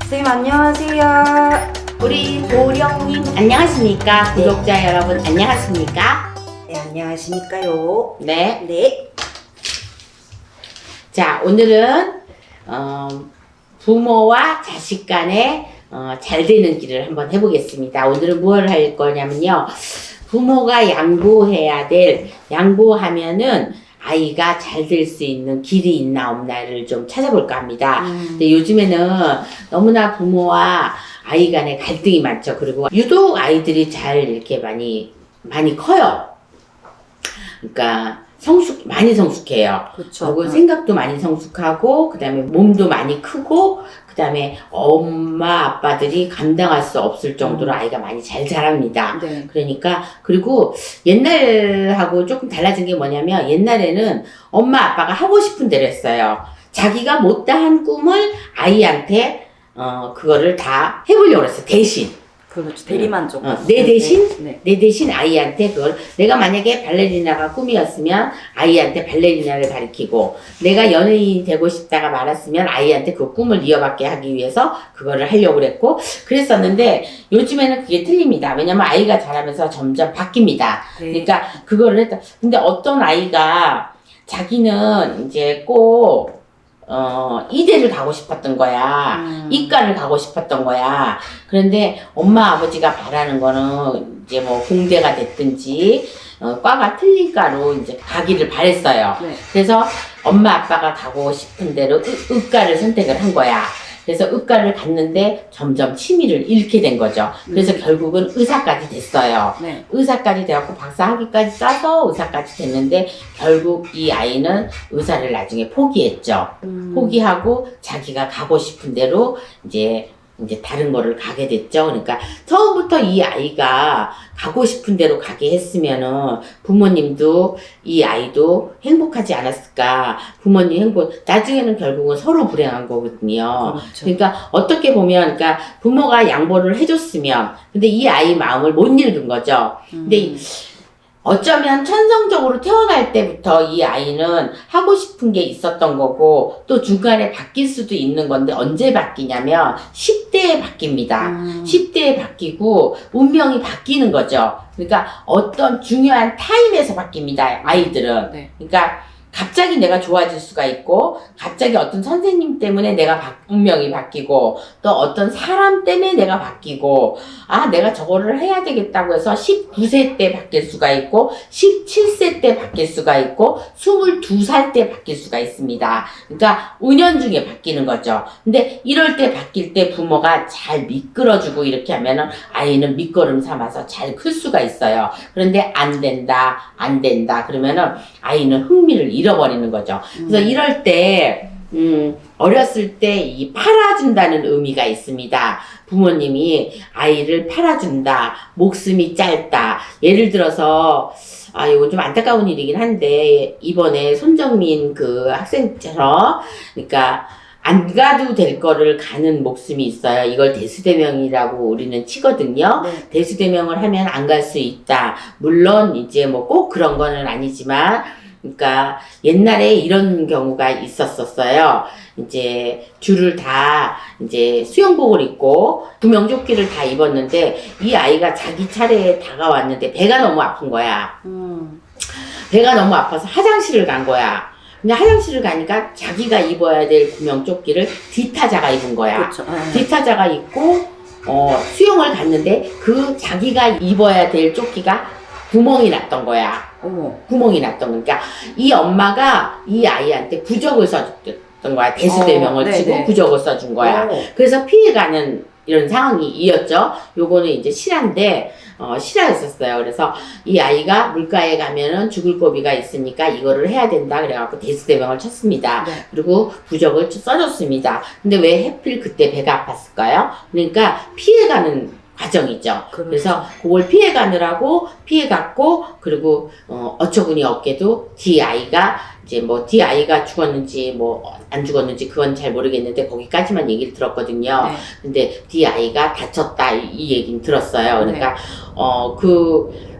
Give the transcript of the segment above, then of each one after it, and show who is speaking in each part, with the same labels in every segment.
Speaker 1: 선생님 안녕하세요.
Speaker 2: 우리 보령님 안녕하십니까?
Speaker 1: 네.
Speaker 2: 구독자 여러분 안녕하십니까?
Speaker 1: 네, 안녕하십니까요.
Speaker 2: 네.
Speaker 1: 네.
Speaker 2: 자, 오늘은 부모와 자식 간에 잘 되는 길을 한번 해보겠습니다. 오늘은 무엇을 할 거냐면요. 부모가 양보하면은 아이가 잘 될 수 있는 길이 있나 없나를 좀 찾아볼까 합니다. 근데 요즘에는 너무나 부모와 아이 간에 갈등이 많죠. 그리고 유독 아이들이 잘 이렇게 많이 커요. 그러니까 많이 성숙해요.
Speaker 1: 그렇죠.
Speaker 2: 그리고 생각도 많이 성숙하고, 그 다음에 몸도 많이 크고, 그 다음에 엄마, 아빠들이 감당할 수 없을 정도로 아이가 많이 잘 자랍니다.
Speaker 1: 네.
Speaker 2: 그러니까, 그리고 옛날하고 조금 달라진 게 뭐냐면, 옛날에는 엄마, 아빠가 하고 싶은 대로 했어요. 자기가 못다한 꿈을 아이한테, 그거를 다 해보려고 그랬어요. 대신.
Speaker 1: 그렇죠. 대리만족.
Speaker 2: 내 대신?
Speaker 1: 네.
Speaker 2: 내 대신 아이한테 그걸, 내가 만약에 발레리나가 꿈이었으면 아이한테 발레리나를 가르치고, 내가 연예인이 되고 싶다가 말았으면 아이한테 그 꿈을 이어받게 하기 위해서 그거를 하려고 그랬고, 그랬었는데, 요즘에는 그게 틀립니다. 왜냐면 아이가 자라면서 점점 바뀝니다.
Speaker 1: 네.
Speaker 2: 그러니까 그거를 했다. 근데 어떤 아이가 자기는 이제 꼭, 이대를 가고 싶었던 거야. 이과를 가고 싶었던 거야. 그런데 엄마 아버지가 바라는 거는 이제 뭐 공대가 됐든지, 과가 틀린 과로 이제 가기를 바랬어요.
Speaker 1: 네.
Speaker 2: 그래서 엄마 아빠가 가고 싶은 대로 의과를 선택을 한 거야. 그래서 의과를 갔는데 점점 취미를 잃게 된 거죠. 그래서 결국은 의사까지 됐어요.
Speaker 1: 네.
Speaker 2: 의사까지 되었고 박사 학위까지 따서 의사까지 됐는데 결국 이 아이는 의사를 나중에 포기했죠. 포기하고 자기가 가고 싶은 대로 이제 다른 거를 가게 됐죠. 그러니까 처음부터 이 아이가 가고 싶은 대로 가게 했으면은 부모님도 이 아이도 행복하지 않았을까. 부모님 나중에는 결국은 서로 불행한 거거든요.
Speaker 1: 그렇죠.
Speaker 2: 그러니까 어떻게 보면, 그러니까 부모가 양보를 해줬으면, 근데 이 아이 마음을 못 읽은 거죠. 근데 어쩌면 천성적으로 태어날 때부터 이 아이는 하고 싶은 게 있었던 거고, 또 중간에 바뀔 수도 있는 건데, 언제 바뀌냐면 10대에 바뀝니다. 10대에 바뀌고 운명이 바뀌는 거죠. 그러니까 어떤 중요한 타임에서 바뀝니다, 아이들은.
Speaker 1: 네.
Speaker 2: 그러니까 갑자기 내가 좋아질 수가 있고, 갑자기 어떤 선생님 때문에 내가 운명이 바뀌고, 또 어떤 사람 때문에 내가 바뀌고, 내가 저거를 해야 되겠다고 해서 19세 때 바뀔 수가 있고, 17세 때 바뀔 수가 있고, 22살 때 바뀔 수가 있습니다. 그러니까 은연중에 바뀌는 거죠. 근데 이럴 때 바뀔 때 부모가 잘 미끌어주고 이렇게 하면은 아이는 밑거름 삼아서 잘 클 수가 있어요. 그런데 안 된다 그러면은 아이는 흥미를 잃어버리는 거죠. 그래서 이럴 때 어렸을 때 이 팔아준다는 의미가 있습니다. 부모님이 아이를 팔아준다, 목숨이 짧다. 예를 들어서 이거 좀 안타까운 일이긴 한데, 이번에 손정민 그 학생처럼, 그러니까 안 가도 될 거를 가는 목숨이 있어요. 이걸 대수대명이라고 우리는 치거든요.
Speaker 1: 네.
Speaker 2: 대수대명을 하면 안 갈 수 있다. 물론 이제 뭐 꼭 그런 거는 아니지만, 그러니까 옛날에 이런 경우가 있었었어요. 이제 줄을 다 이제 수영복을 입고 구명조끼를 다 입었는데, 이 아이가 자기 차례에 다가왔는데 배가 너무 아픈 거야. 배가 너무 아파서 화장실을 간 거야. 근데 화장실을 가니까 자기가 입어야 될 구명조끼를 뒤타자가 입은 거야.
Speaker 1: 그렇죠.
Speaker 2: 뒤타자가 입고 수영을 갔는데 그 자기가 입어야 될 조끼가 구멍이 났던 거야. 구멍이 났던 거니까 이 엄마가 이 아이한테 부적을 써줬던 거야. 대수대명을 치고
Speaker 1: 네네.
Speaker 2: 부적을 써준 거야. 그래서 피해가는 이런 상황이 이었죠. 요거는 이제 실화인데, 실화였었어요. 그래서 이 아이가 물가에 가면은 죽을 고비가 있으니까 이거를 해야 된다. 그래갖고 대수대명을 쳤습니다.
Speaker 1: 네.
Speaker 2: 그리고 부적을 써줬습니다. 근데 왜 하필 그때 배가 아팠을까요? 그러니까 피해가는 과정이죠.
Speaker 1: 그렇죠.
Speaker 2: 그래서 그걸 피해가느라고 피해갔고, 그리고 어처구니 없게도 DI가 이제 뭐 DI가 죽었는지 뭐 안 죽었는지 그건 잘 모르겠는데 거기까지만 얘기를 들었거든요.
Speaker 1: 네.
Speaker 2: 근데 DI가 다쳤다 이 얘기는 들었어요. 그러니까
Speaker 1: 네.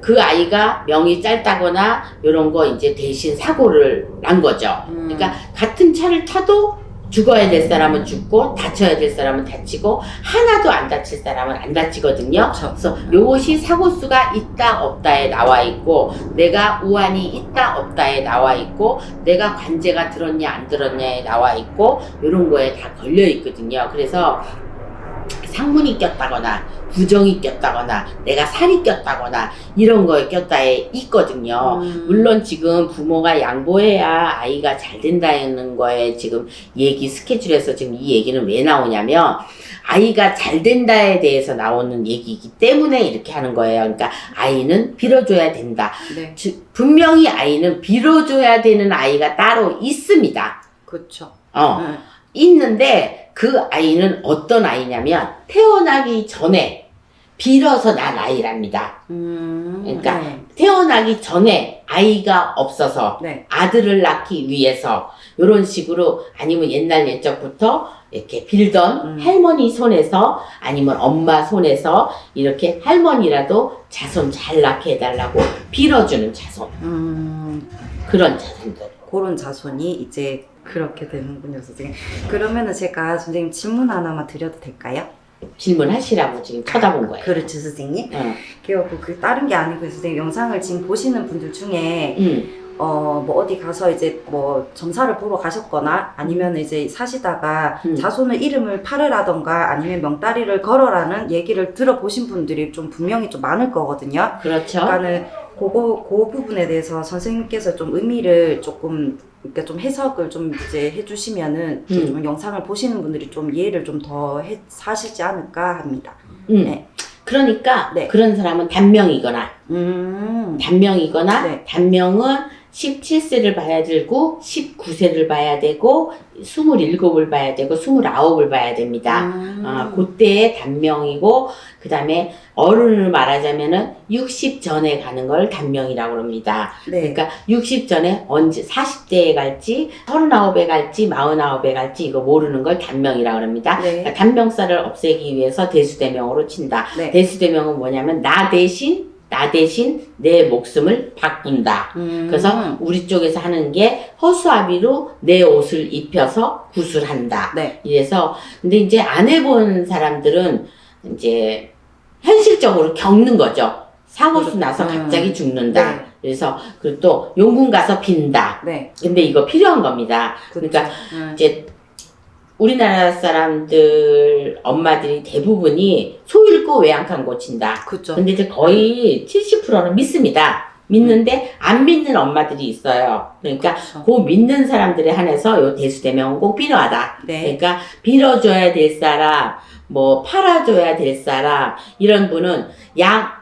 Speaker 2: 그 아이가 명이 짧다거나 이런 거 이제 대신 사고를 난 거죠. 그러니까 같은 차를 타도 죽어야 될 사람은 죽고 다쳐야 될 사람은 다치고 하나도 안 다칠 사람은 안 다치거든요.
Speaker 1: 그렇죠.
Speaker 2: 그래서 요것이 사고수가 있다 없다에 나와 있고 내가 우환이 있다 없다에 나와 있고 내가 관제가 들었냐 안 들었냐에 나와 있고 이런 거에 다 걸려 있거든요. 그래서 상문이 꼈다거나 부정이 꼈다거나 내가 살이 꼈다거나 이런 거에 꼈다에 있거든요. 물론 지금 부모가 양보해야 아이가 잘 된다는 거에 지금 얘기 스케줄에서 지금 이 얘기는 왜 나오냐면 아이가 잘 된다에 대해서 나오는 얘기이기 때문에 이렇게 하는 거예요. 그러니까 아이는 빌어줘야 된다.
Speaker 1: 네.
Speaker 2: 분명히 아이는 빌어줘야 되는 아이가 따로 있습니다.
Speaker 1: 그렇죠.
Speaker 2: 있는데 그 아이는 어떤 아이냐면 태어나기 전에 빌어서 난 아이랍니다. 그러니까
Speaker 1: 네.
Speaker 2: 태어나기 전에 아이가 없어서
Speaker 1: 네.
Speaker 2: 아들을 낳기 위해서 이런 식으로 아니면 옛날 옛적부터 이렇게 빌던 할머니 손에서 아니면 엄마 손에서 이렇게 할머니라도 자손 잘 낳게 해달라고 빌어주는 자손. 그런 자손들.
Speaker 1: 그런 자손이 이제 그렇게 되는군요, 선생님. 그러면은 제가 선생님 질문 하나만 드려도 될까요?
Speaker 2: 질문하시라고 지금 쳐다본 거예요.
Speaker 1: 그렇죠, 선생님.
Speaker 2: 응.
Speaker 1: 그래갖고 그 다른 게 아니고 선생님 영상을 지금 보시는 분들 중에
Speaker 2: 응.
Speaker 1: 뭐 어디 가서 이제 뭐 점사를 보러 가셨거나 아니면 이제 사시다가 자손의 이름을 팔으라던가 아니면 명다리를 걸어라는 얘기를 들어보신 분들이 좀 분명히 좀 많을 거거든요.
Speaker 2: 그렇죠.
Speaker 1: 그러니까는 그 부분에 대해서 선생님께서 좀 의미를 조금 그러니까 좀 해석을 좀 이제 해주시면은 좀 영상을 보시는 분들이 좀 이해를 좀 더 하시지 않을까 합니다. 네.
Speaker 2: 그러니까
Speaker 1: 네.
Speaker 2: 그런 사람은 단명이거나 단명이거나
Speaker 1: 네.
Speaker 2: 단명은 17세를 봐야 되고 19세를 봐야 되고 27을 봐야 되고 29을 봐야 됩니다. 그때의 단명이고 그 다음에 어른을 말하자면은 60 전에 가는 걸 단명이라고 합니다.
Speaker 1: 네.
Speaker 2: 그러니까 60 전에 언제 40대에 갈지 39에 갈지 49에 갈지 이거 모르는 걸 단명이라고 합니다.
Speaker 1: 네.
Speaker 2: 그러니까 단명살을 없애기 위해서 대수대명으로 친다.
Speaker 1: 네.
Speaker 2: 대수대명은 뭐냐면 나 대신 내 목숨을 바꾼다. 그래서 우리 쪽에서 하는 게 허수아비로 내 옷을 입혀서 구술한다.
Speaker 1: 네.
Speaker 2: 이래서 근데 이제 안 해본 사람들은 이제 현실적으로 겪는 거죠. 사고수 나서 갑자기 죽는다.
Speaker 1: 네.
Speaker 2: 그래서 그리고 또 용궁 가서 빈다.
Speaker 1: 네.
Speaker 2: 근데 이거 필요한 겁니다. 그러니까 이제 우리나라 사람들 엄마들이 대부분이 소 잃고 외양간 고친다.
Speaker 1: 그렇죠.
Speaker 2: 근데 이제 거의 70%는 믿습니다. 믿는데 안 믿는 엄마들이 있어요. 그러니까
Speaker 1: 그렇죠.
Speaker 2: 그 믿는 사람들에 한해서 요 대수대명은 꼭 필요하다.
Speaker 1: 네.
Speaker 2: 그러니까 빌어줘야 될 사람, 뭐 팔아줘야 될 사람 이런 분은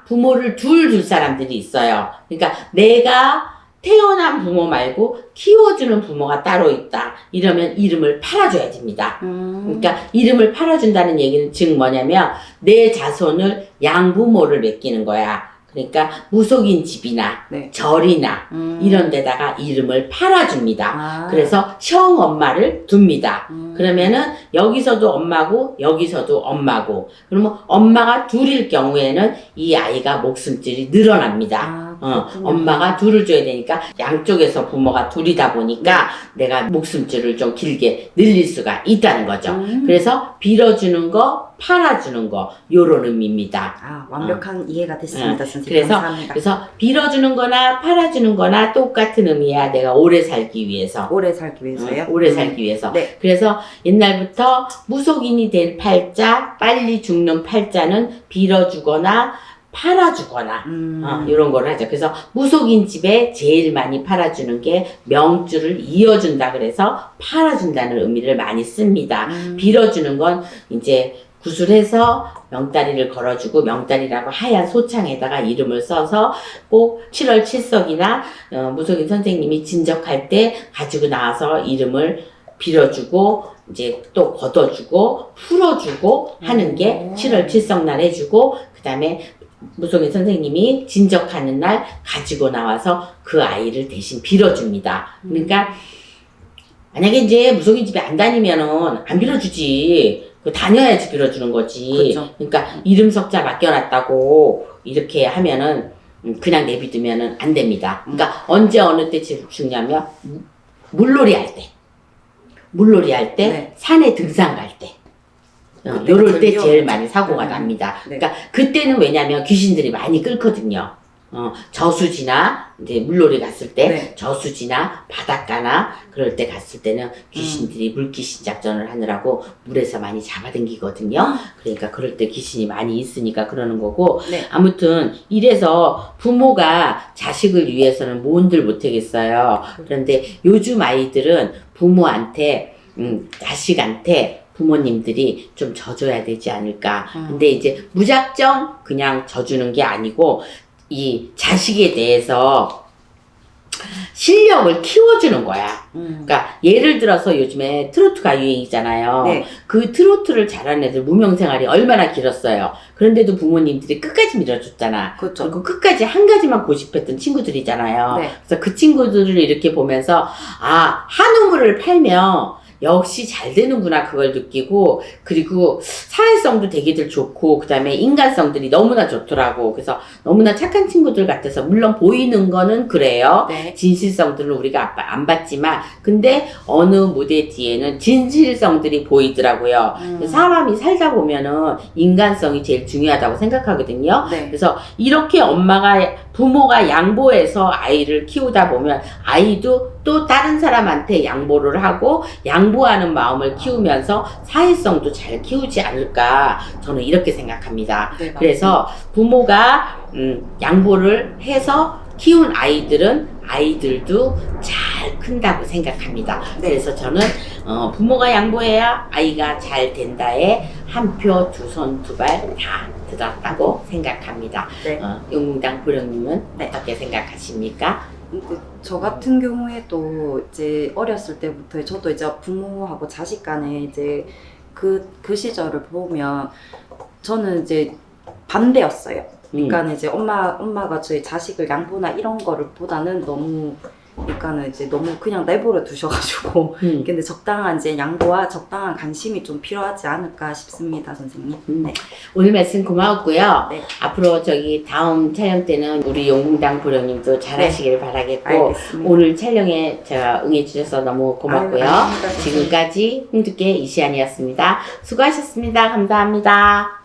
Speaker 2: 부모를 둘 사람들이 있어요. 그러니까 내가 태어난 부모 말고 키워주는 부모가 따로 있다. 이러면 이름을 팔아줘야 됩니다. 그러니까 이름을 팔아준다는 얘기는 즉 뭐냐면 내 자손을 양부모를 맡기는 거야. 그러니까 무속인 집이나
Speaker 1: 네.
Speaker 2: 절이나 이런 데다가 이름을 팔아줍니다.
Speaker 1: 아.
Speaker 2: 그래서 형엄마를 둡니다. 그러면은 여기서도 엄마고 여기서도 엄마고 그러면 엄마가 둘일 경우에는 이 아이가 목숨줄이 늘어납니다.
Speaker 1: 그렇군요.
Speaker 2: 엄마가 둘을 줘야 되니까 양쪽에서 부모가 둘이다 보니까 내가 목숨줄을 좀 길게 늘릴 수가 있다는 거죠. 그래서 빌어주는 거, 팔아주는 거 요런 의미입니다.
Speaker 1: 완벽한 이해가 됐습니다, 선생님.
Speaker 2: 그래서
Speaker 1: 감사합니다.
Speaker 2: 그래서 빌어주는 거나 팔아주는 거나 똑같은 의미야. 내가 오래 살기 위해서.
Speaker 1: 오래 살기 위해서요?
Speaker 2: 오래 살기 위해서.
Speaker 1: 네.
Speaker 2: 그래서 옛날부터 무속인이 될 팔자, 빨리 죽는 팔자는 빌어주거나 팔아주거나 이런 걸 하죠. 그래서 무속인 집에 제일 많이 팔아주는 게 명줄을 이어준다 그래서 팔아준다는 의미를 많이 씁니다. 빌어주는 건 이제 구술해서 명다리를 걸어주고 명다리라고 하얀 소창에다가 이름을 써서 꼭 7월 7석이나 무속인 선생님이 진적할 때 가지고 나와서 이름을 빌어주고 이제 또 걷어주고 풀어주고 하는 게 7월 7석 날 해주고 그 다음에 무속인 선생님이 진적하는 날 가지고 나와서 그 아이를 대신 빌어줍니다. 그러니까 만약에 이제 무속인 집에 안 다니면은 안 빌어주지. 다녀야지 빌어주는 거지.
Speaker 1: 그렇죠.
Speaker 2: 그러니까 이름 석자 맡겨놨다고 이렇게 하면은 그냥 내비두면은 안 됩니다. 그러니까 언제 어느 때 죽냐면 물놀이 할 때. 물놀이 할 때,
Speaker 1: 네.
Speaker 2: 산에 등산 갈 때.
Speaker 1: 그때가
Speaker 2: 요럴 때
Speaker 1: 제일
Speaker 2: 제일
Speaker 1: 위험하죠.
Speaker 2: 많이 사고가
Speaker 1: 네.
Speaker 2: 납니다.
Speaker 1: 네.
Speaker 2: 그러니까 그때는 왜냐면 귀신들이 많이 끌거든요. 저수지나 이제 물놀이 갔을 때
Speaker 1: 네.
Speaker 2: 저수지나 바닷가나 그럴 때 갔을 때는 귀신들이 물귀신 작전을 하느라고 물에서 많이 잡아당기거든요. 그러니까 그럴 때 귀신이 많이 있으니까 그러는 거고
Speaker 1: 네.
Speaker 2: 아무튼 이래서 부모가 자식을 위해서는 뭔들 못하겠어요. 그런데 요즘 아이들은 부모한테 자식한테 부모님들이 좀 져줘야 되지 않을까. 근데 이제 무작정 그냥 져주는 게 아니고 이 자식에 대해서 실력을 키워주는 거야. 그러니까 예를 들어서 요즘에 트로트가 유행이잖아요.
Speaker 1: 네.
Speaker 2: 그 트로트를 잘하는 애들 무명생활이 얼마나 길었어요. 그런데도 부모님들이 끝까지 밀어줬잖아.
Speaker 1: 그렇죠.
Speaker 2: 그리고 끝까지 한 가지만 고집했던 친구들이잖아요.
Speaker 1: 네.
Speaker 2: 그래서 그 친구들을 이렇게 보면서 아, 한우물을 팔면 역시 잘 되는구나 그걸 느끼고 그리고 사회성도 되게들 좋고 그 다음에 인간성들이 너무나 좋더라고. 그래서 너무나 착한 친구들 같아서 물론 보이는 거는 그래요.
Speaker 1: 네.
Speaker 2: 진실성들을 우리가 안 봤지만 근데 어느 무대 뒤에는 진실성들이 보이더라고요. 사람이 살다 보면은 인간성이 제일 중요하다고 생각하거든요.
Speaker 1: 네.
Speaker 2: 그래서 이렇게 부모가 양보해서 아이를 키우다 보면 아이도 또 다른 사람한테 양보를 하고 양보하는 마음을 키우면서 사회성도 잘 키우지 않을까 저는 이렇게 생각합니다.
Speaker 1: 네,
Speaker 2: 그래서 부모가 양보를 해서 키운 아이들도 잘 큰다고 생각합니다.
Speaker 1: 네.
Speaker 2: 그래서 저는 부모가 양보해야 아이가 잘 된다에 한 표, 두 손, 두 발 다 들었다고 생각합니다.
Speaker 1: 네.
Speaker 2: 용궁당 부령님은
Speaker 1: 네.
Speaker 2: 어떻게 생각하십니까?
Speaker 1: 근데 저 같은 경우에도 이제 어렸을 때부터 저도 이제 부모하고 자식 간에 이제 그 시절을 보면 저는 이제 반대였어요. 그러니까 이제 엄마가 저희 자식을 양보나 이런 거를 보다는 너무 그러니까는 이제 너무 그냥 내버려 두셔가지고 근데 적당한 이제 양보와 적당한 관심이 좀 필요하지 않을까 싶습니다, 선생님. 네.
Speaker 2: 오늘 말씀 고마웠고요.
Speaker 1: 네.
Speaker 2: 앞으로 다음 촬영 때는 우리 용궁당 부령님도 잘
Speaker 1: 네.
Speaker 2: 하시길 바라겠고
Speaker 1: 알겠습니다.
Speaker 2: 오늘 촬영에 제가 응해주셔서 너무 고맙고요.
Speaker 1: 아유, 아닙니다, 선생님.
Speaker 2: 지금까지 홍두깨 이시안이었습니다. 수고하셨습니다. 감사합니다.